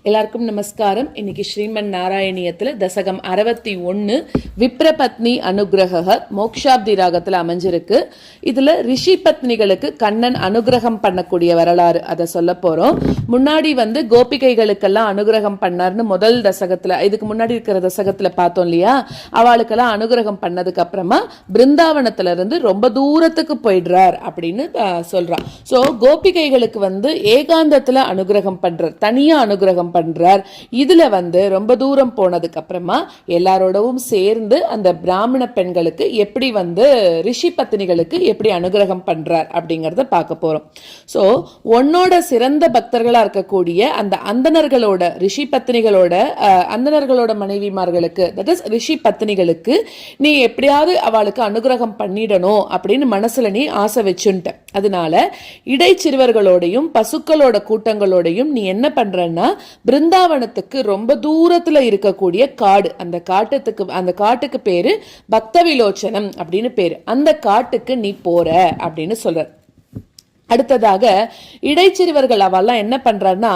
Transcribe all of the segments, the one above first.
எல்லாருக்கும் நமஸ்காரம். இன்னைக்கு ஸ்ரீமன் நாராயணியத்தில் தசகம் 61 விப்ரபத்னி அனுகிரக மோக்ஷாப்தி ராகத்தில் அமைஞ்சிருக்கு. இதில் ரிஷி பத்னிகளுக்கு கண்ணன் அனுகிரகம் பண்ணக்கூடிய வரலாறு அதை சொல்ல போகிறோம். முன்னாடி கோபிகைகளுக்கெல்லாம் அனுகிரகம் பண்ணார்னு முதல் தசகத்தில், இதுக்கு முன்னாடி இருக்கிற தசகத்தில் பார்த்தோம் இல்லையா, அவளுக்கெல்லாம் அனுகிரகம் பண்ணதுக்கு அப்புறமா பிருந்தாவனத்துல இருந்து ரொம்ப தூரத்துக்கு போயிடுறார் அப்படின்னு சொல்றான். ஸோ கோபிகைகளுக்கு ஏகாந்தத்தில் அனுகிரகம் பண்றார், தனியா அனுகிரகம் பண்றார். இதுல ரொம்ப தூரம் போனதுக்கு அப்புறமா எல்லாரோடவும் சேர்ந்து அந்த பிராமண பெண்களுக்கு எப்படி ரிஷி பத்னிகளுக்கு எப்படி அனுகிரகம் பண்றார் அப்படிங்கறத பார்க்க போறோம். சோ உன்னோட சிறந்த பக்தர்களா இருக்கக்கூடிய அந்த அந்தணர்களோட ரிஷி பத்னிகளோட அந்தணர்களோட மனைவிமார்களுக்கு, தட் இஸ் ரிஷி பத்னிகளுக்கு நீ எப்படியாவது அவளுக்கு அனுகிரகம் பண்ணிடணும் அப்படின்னு மனசுல நீ ஆசை வச்சுட்ட. அதனால இடைச்சிறுவர்களோடையும் பசுக்களோட கூட்டங்களோடையும் நீ என்ன பண்றன்னா, பிருந்தாவனத்துக்கு ரொம்ப தூரத்துல இருக்கக்கூடிய காடு, அந்த காட்டுக்கு பேரு பக்த விலோச்சனம் அப்படின்னு பேரு, அந்த காட்டுக்கு நீ போற அப்படின்னு சொல்ற. அடுத்ததாக இடைச்சிறுவர்கள் அவெல்லாம் என்ன பண்றான்னா,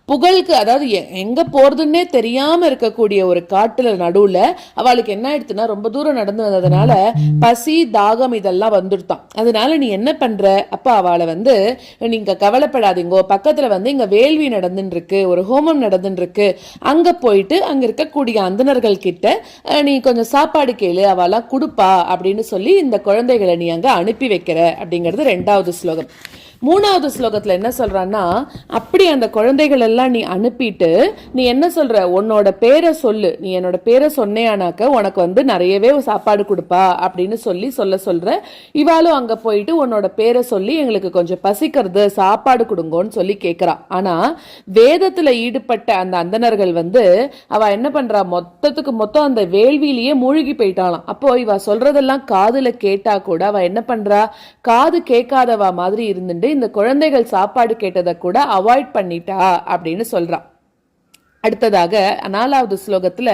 புகழுக்கு, அதாவது எங்க போறதுன்னே தெரியாம இருக்கக்கூடிய ஒரு காட்டுல நடுவுல அவளுக்கு என்ன ஆயிடுச்சுன்னா, ரொம்ப தூரம் நடந்து வந்ததுனால பசி தாகம் இதெல்லாம் வந்துடுத்தான். அதனால நீ என்ன பண்ற, அப்ப அவளை நீங்க கவலைப்படாதீங்கோ, பக்கத்துல இங்க வேள்வி நடந்துட்டு இருக்கு, ஒரு ஹோமம் நடந்துட்டு இருக்கு, அங்க போயிட்டு அங்க இருக்கக்கூடிய அந்தணர்கள் கிட்ட நீ கொஞ்சம் சாப்பாடு கேளு, அவெல்லாம் கொடுப்பா அப்படின்னு சொல்லி இந்த குழந்தைகளை நீ அங்க அனுப்பி வைக்கிற அப்படிங்கிறது 2வது ஸ்லோகம். 3வது ஸ்லோகத்துல என்ன சொல்றான்னா, அப்படி அந்த குழந்தைகள் எல்லாம் நீ அனுப்பிட்டு நீ என்ன சொல்ற, உன்னோட பேரை சொல்லு, நீ என்னோட பேரை சொன்னேனாக்க உனக்கு நிறையவே சாப்பாடு கொடுப்பா அப்படின்னு சொல்ற. இவாளும் அங்க போயிட்டு உன்னோட பேரை சொல்லி எங்களுக்கு கொஞ்சம் பசிக்கிறது, சாப்பாடு கொடுங்கோன்னு சொல்லி கேட்கிறா. ஆனா வேதத்துல ஈடுபட்ட அந்த அந்தணர்கள் அவ என்ன பண்றா, மொத்தம் அந்த வேள்வியிலேயே மூழ்கி போயிட்டாளாம். அப்போ இவ சொல்றதெல்லாம் காதுல கேட்டா கூட அவ என்ன பண்றா, காது கேட்காதவா மாதிரி இருந்துட்டு இந்த குழந்தைகள் சாப்பாடு கேட்டதை கூட அவாய்ட் பண்ணிட்டா அப்படின்னு சொல்றான். அடுத்ததாக 4வது ஸ்லோகத்துல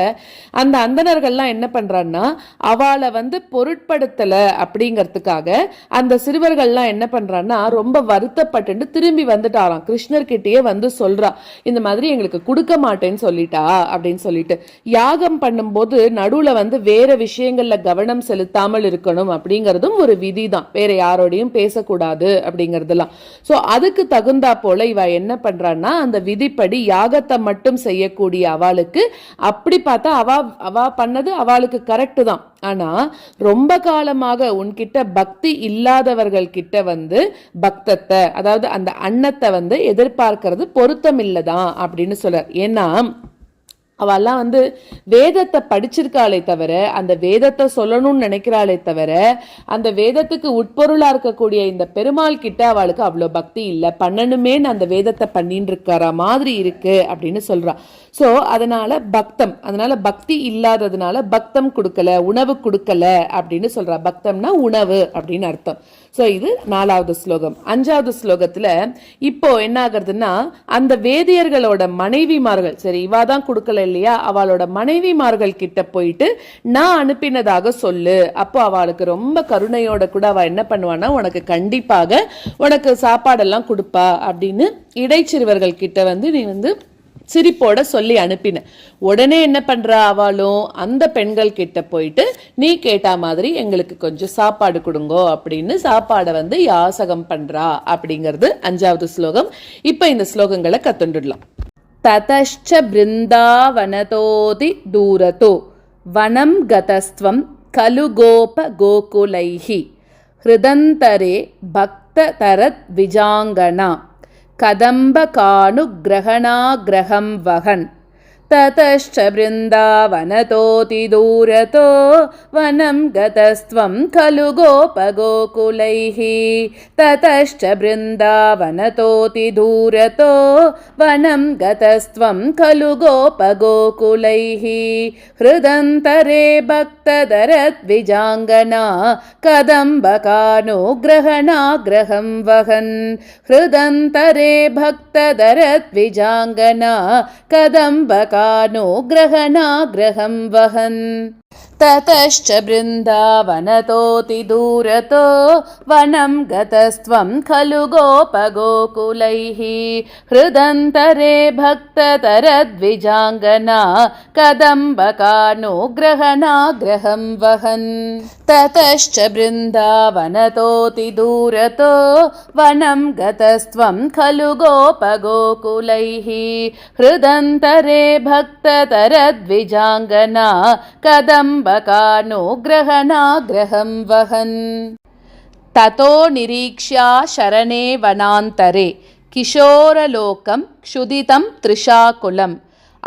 அந்த அந்தணர்கள்லாம் என்ன பண்றான்னா, அவளை பொருட்படுத்தல அப்படிங்கறதுக்காக அந்த சிறுவர்கள்லாம் என்ன பண்றான்னா ரொம்ப வருத்தப்பட்டு திரும்பி வந்துட்டாராம். கிருஷ்ணர்கிட்டயே சொல்றா, இந்த மாதிரி எங்களுக்கு கொடுக்க மாட்டேன்னு சொல்லிட்டா அப்படின்னு சொல்லிட்டு. யாகம் பண்ணும்போது நடுவுல வேற விஷயங்கள்ல கவனம் செலுத்தாமல் இருக்கணும் அப்படிங்கறதும் ஒரு விதிதான், வேற யாரோடையும் பேசக்கூடாது அப்படிங்கறதெல்லாம். சோ அதுக்கு தகுந்தா போல இவ என்ன பண்றான்னா, அந்த விதிப்படி யாகத்தை மட்டும் செய்யக்கூடிய அவளுக்கு, அப்படி பார்த்தா அவ பண்ணது அவளுக்கு கரெக்ட் தான். ஆனா ரொம்ப காலமாக உன்கிட்ட பக்தி இல்லாதவர்கள் கிட்ட பக்தத்தை, அதாவது அந்த அன்னத்தை எதிர்பார்க்கிறது பொருத்தம் இல்லதான் அப்படின்னு சொல்றார். ஏன்னா அவெல்லாம் வேதத்தை படிச்சிருக்காளே தவிர, அந்த வேதத்தை சொல்லணும்னு நினைக்கிறாளே தவிர, அந்த வேதத்துக்கு உட்பொருளா இருக்கக்கூடிய இந்த பெருமாள் கிட்ட அவளுக்கு அவ்வளவு பக்தி இல்லை, பண்ணணுமேன்னு அந்த வேதத்தை பண்ணிட்டு இருக்கிற மாதிரி இருக்கு அப்படின்னு சொல்றா. சோ அதனால பக்தி இல்லாததுனால பக்தம் கொடுக்கல, உணவு கொடுக்கல அப்படின்னு சொல்றா. பக்தம்னா உணவு அப்படின்னு அர்த்தம். சோ இது 4வது ஸ்லோகம். 5வது ஸ்லோகத்துல இப்போ என்ன ஆகுறதுன்னா, அந்த வேதியர்களோட மனைவிமார்கள், சரி இவாதான் கொடுக்கல இல்லையா, அவளோட மனைவிமார்கள் கிட்ட போயிட்டு நான் அனுப்பினதாக சொல்லு. அப்போ அவளுக்கு ரொம்ப கருணையோட கூட அவ என்ன பண்ணுவான்னா, உனக்கு கண்டிப்பாக உனக்கு சாப்பாடெல்லாம் கொடுப்பா அப்படின்னு இடைச்சிறுவர்கள் கிட்ட நீ சிரிப்போட சொல்லி அனுப்பின. உடனே என்ன பண்றா, அவளும் அந்த பெண்கள் கிட்ட போயிட்டு நீ கேட்டா மாதிரி எங்களுக்கு கொஞ்சம் சாப்பாடு கொடுங்கோ அப்படின்னு சாப்பாடை யாசகம் பண்றா அப்படிங்கிறது 5வது ஸ்லோகம். இப்ப இந்த ஸ்லோகங்களை கத்துண்டுடலாம். ததஷ்ச பிருந்தாவனதோதி தூரதோ வனம் கதஸ்த்வம் கலு கோப கோகுலைஹி ஹிருதந்தரே பக்த தரத் விஜாங்கனா கதம்பகானுக்ரஹணாக்ரஹம் வஹன் ததஷ்ச பிருந்தாவனதோதி தூரதோ வனம் கதஸ்த்வம் கலு கோபகோகுலைஹி ததஷ்ச பிருந்தாவனதோதி தூரதோ வனம் கதஸ்த்வம் கலு கோபகோகுலைஹி ஹிருதந்தரே பக்ததரத் விஜாங்கனா கதம்பகானுக்ரஹணாக்ரஹம் வஹன் ஹிருதந்தரே பக்ததரத் விஜாங்கனா கதம்பக கானுக்ரஹணாக்ரஹம் வஹன் ततश्च बृन्दावनतोऽतिदूरतो वनं गतस्त्वं खलु गोपगोकुलैः हृदन्तरे भक्ततरद्विजाङ्गना कदम्बकानुग्रहणाग्रहं वहन् ततश्च बृन्दावनतोऽतिदूरतो वनं गतस्त्वं खलु गोपगोकुलैः हृदन्तरे भक्ततरद्विजाङ्गना कदम्बकानुग्रहणाग्रहं वहन् ततो निरीक्ष्या शरणे वनान्तरे किशोरलोकं क्षुदितं तृषाकुलम्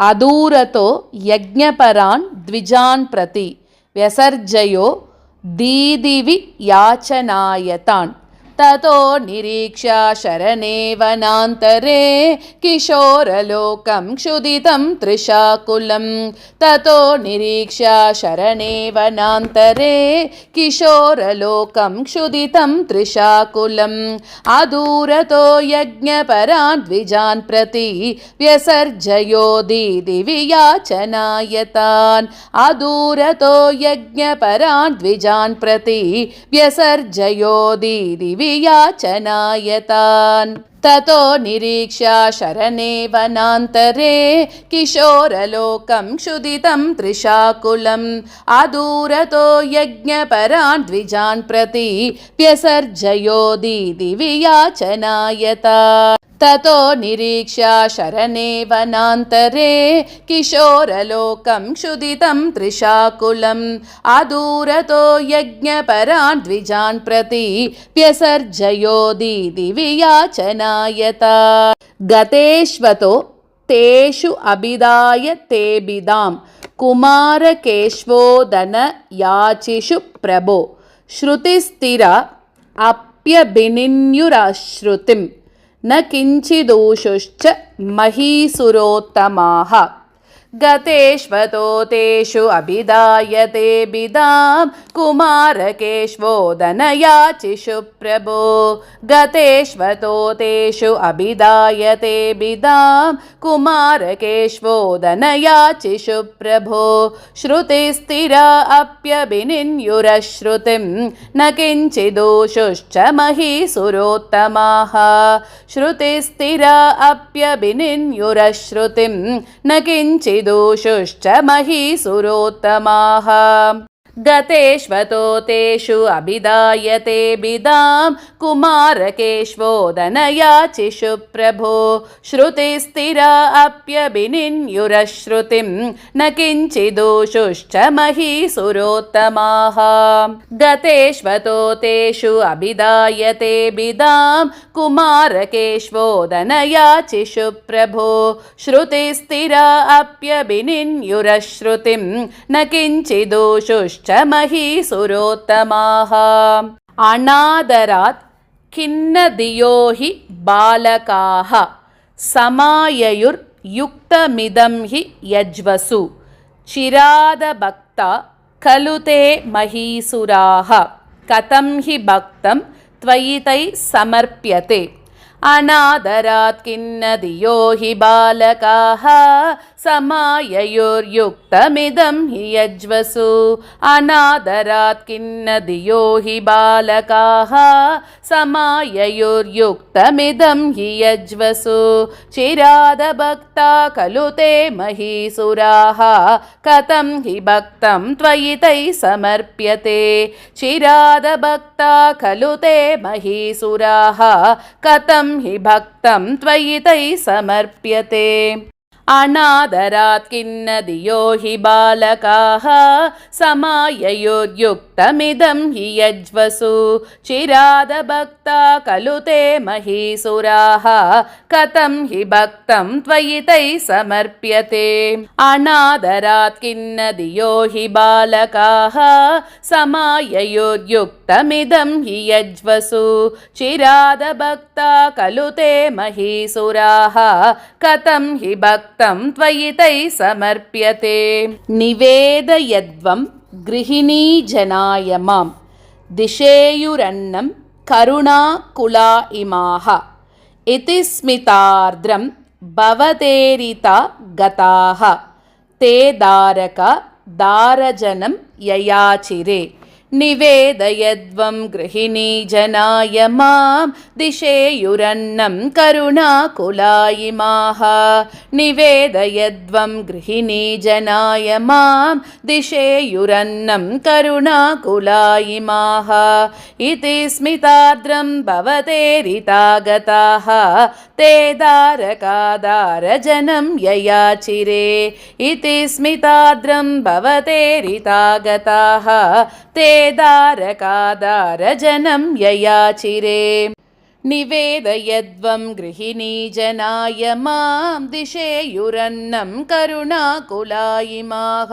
अदूरतो यज्ञपरान् द्विजान् प्रति व्यसर्जयो दीदिवि याचनायतान् ततो निरीक्ष्या शरणे वनान्तरे किशोरलोकं क्षुदितं तृषाकुलं ततो निरीक्ष्या शरणे वनान्तरे किशोरलोकं क्षुदितं तृषाकुलम् अदूरतो यज्ञपरान् द्विजान् प्रति व्यसर्जयो दीदिवि याचनायतान् अदूरतो यज्ञपरान् द्विजान् प्रति व्यसर्जयो दीदिवि याचनायतान् ततो निरीक्ष्या शरणे वनान्तरे किशोरलोकं क्षुदितं तृषाकुलम् अदूरतो यज्ञपरान् द्विजान् प्रति व्यसर्जयो दीदिवि याचनायतान् ततो निरीक्ष्या शरणे वनान्तरे किशोरलोकं क्षुदितं तृषाकुलम् अदूरतो यज्ञपरान् द्विजान् प्रति व्यसर्जयो दीदिवि याचनायतान् गतेष्वतो तेषु अभिदाय तेभिदां कुमारकेश्वोदनयाचिषु प्रभो श्रुतिस्थिरा अप्यभिनिन्युराश्रुतिम् न किञ्चिदूषुश्च महीसुरोत्तमाः गतेष्वतो तेषु अभिदाय तेभिदां कुमारकेश्वोदनयाचिषु प्रभो गतेष्वतो तेषु अभिदाय तेभिदां कुमारकेश्वोदनयाचिषु प्रभो श्रुतिस्थिरा अप्यभिनिन्युरश्रुतिं न किञ्चिदूषुश्च महीसुरोत्तमाः श्रुतिस्थिरा अप्यभिनिन्युरश्रुतिं न किञ्चिदूषुश्च महीसुरोत्तमाः गतेष्वतो तेषु अभिदाय तेभिदां कुमारकेश्वोदनयाचिषु प्रभो श्रुतिस्थिरा अप्यभिनिन्युरश्रुतिं न किञ्चिदूषुश्च महीसुरोत्तमाः गतेष्वतो तेषु अभिदाय तेभिदां कुमारकेश्वोदनयाचिषु प्रभो श्रुतिस्थिरा अप्यभिनिन्युरश्रुतिं न किञ्चिदूषुश्च महीसुरोत्तमाः अनादरात् खिन्नधियो हि बालकाः समाययुर्युक्तमिदं हि यज्वसु चिरादभक्ता खलु ते महीसुराः कथं हि भक्तं त्वयि तैः समर्प्यते अनादरात् खिन्नधियो हि बालकाः समाययुर्युक्तमिदं हि यज्वसु अनादरात् खिन्नधियो हि बालकाः समाययुर्युक्तमिदं हि यज्वसु चिरादभक्ता खलु ते महीसुराः कथं हि भक्तं त्वयि तैः समर्प्यते चिरादभक्ता खलु ते महीसुराः कथं हि भक्तं त्वयि तैः समर्प्यते अनादरात् खिन्नधियो हि बालकाः समाययुर्युक्तमिदं हि यज्वसु चिरादभक्ता खलु ते महीसुराः कथं हि भक्तं त्वयि तैः समर्प्यते अनादरात् खिन्नधियो हि बालकाः समाययुर्युक्तमिदं हि यज्वसु चिरादभक्ता खलु ते महीसुराः कथं हि भक्तं त्वयि तैः समर्प्यते निवेदयद्वं गृहिणीजनाय मां दिशेयुरन्नं करुणाकुला इमाः इति स्मितार्द्रं भवतेरिता गताः ते दारका दारजनं ययाचिरे निवेदयध्वं गृहिणी जनाय मां दिशेयुरन्नं करुणाकुलायिमाः निवेदयध्वं गृहिणी जनाय मां दिशेयुरन्नं करुणाकुलायिमाः इति स्मितार्द्रं भवतेरितागताः ते दारकादारजनं ययाचिरे इति स्मितार्द्रं भवतेरितागताः ते दारकादारजनं ययाचिरे निवेदयध्वं गृहिणी जनाय मां दिशेयुरन्नं करुणाकुलायिमाः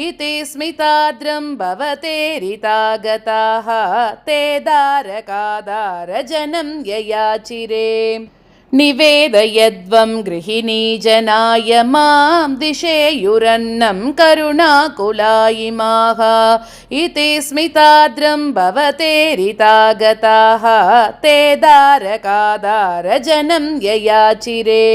इति स्मितार्द्रं भवतेरितागताः ते दारकादारजनं ययाचिरे निवेदयध्वं गृहिणी जनाय मां दिशेयुरन्नं करुणाकुलायिमाः इति स्मितार्द्रं भवतेरितागताः ते दारकादारजनं ययाचिरे